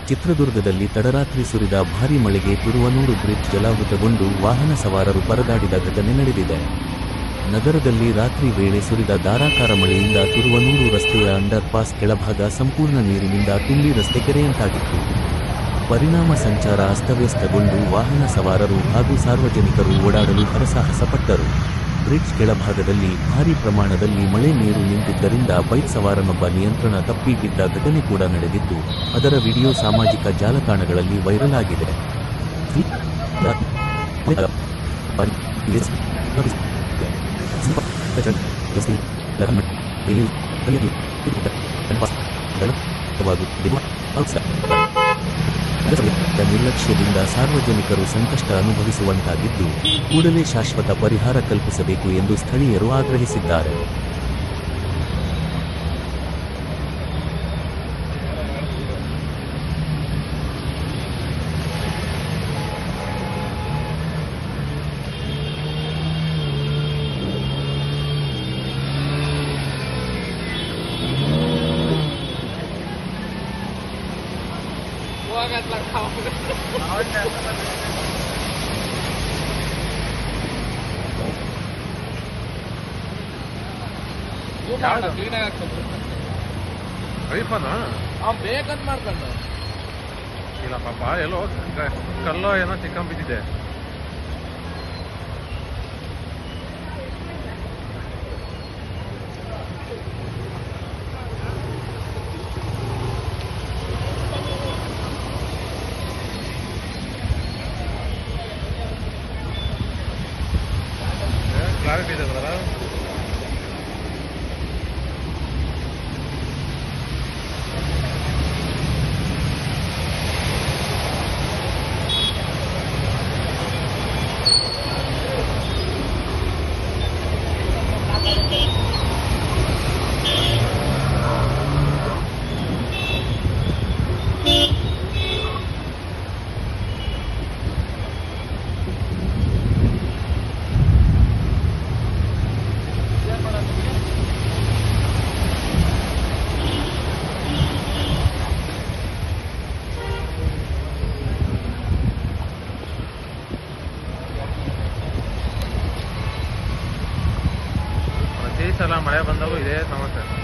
ಚಿತ್ರದುರ್ಗದಲ್ಲಿ ತಡರಾತ್ರಿ ಸುರಿದ ಭಾರೀ ಮಳೆಗೆ ತುರುವನೂರು ಬ್ರಿಡ್ಜ್ ಜಲಾವೃತಗೊಂಡು ವಾಹನ ಸವಾರರು ಪರದಾಡಿದ ಘಟನೆ ನಡೆದಿದೆ. ನಗರದಲ್ಲಿ ರಾತ್ರಿ ವೇಳೆ ಸುರಿದ ಧಾರಾಕಾರ ಮಳೆಯಿಂದ ತುರುವನೂರು ರಸ್ತೆಯ ಅಂಡರ್ ಪಾಸ್ ಕೆಳಭಾಗ ಸಂಪೂರ್ಣ ನೀರಿನಿಂದ ತುಂಬಿ ರಸ್ತೆ ಕೆರೆಯಂತಾಗಿತ್ತು. ಪರಿಣಾಮ ಸಂಚಾರ ಅಸ್ತವ್ಯಸ್ತಗೊಂಡು ವಾಹನ ಸವಾರರು ಹಾಗೂ ಸಾರ್ವಜನಿಕರು ಓಡಾಡಲು ಹರಸಾಹಸ ಪಟ್ಟರು. ಬ್ರಿಡ್ಜ್ ಕೆಳಭಾಗದಲ್ಲಿ ಭಾರೀ ಪ್ರಮಾಣದಲ್ಲಿ ಮಳೆ ನೀರು ನಿಂತಿದ್ದರಿಂದ ಬೈಕ್ ಸವಾರನೊಬ್ಬ ನಿಯಂತ್ರಣ ತಪ್ಪಿ ಬಿದ್ದ ಘಟನೆ ಕೂಡ ನಡೆದಿದ್ದು, ಅದರ ವಿಡಿಯೋ ಸಾಮಾಜಿಕ ಜಾಲತಾಣಗಳಲ್ಲಿ ವೈರಲ್ ಆಗಿದೆ. ನಿರ್ಲಕ್ಷ್ಯದಿಂದ ಸಾರ್ವಜನಿಕರು ಸಂಕಷ್ಟ ಅನುಭವಿಸುವಂತಾಗಿದ್ದು, ಕೂಡಲೇ ಶಾಶ್ವತ ಪರಿಹಾರ ಕಲ್ಪಿಸಬೇಕು ಎಂದು ಸ್ಥಳೀಯರು ಆಗ್ರಹಿಸಿದ್ದಾರೆ. ಬೇಕಂತ ಮಾಡ್ಕೊಂಡು ಇಲ್ಲ ಪಾಪ, ಎಲ್ಲೋ ಕಲ್ಲೋ ಏನೋ ಸಿಕ್ಕಂಬಿದ್ದಿದೆ. ಕ್ಲಾರಿಟಿ ಇದೆ ಅದರ ಪ್ರತಿ ಸಲ ಮಳೆ ಬಂದಾಗೂ ಇದೇ ಸಮಸ್ಯೆ.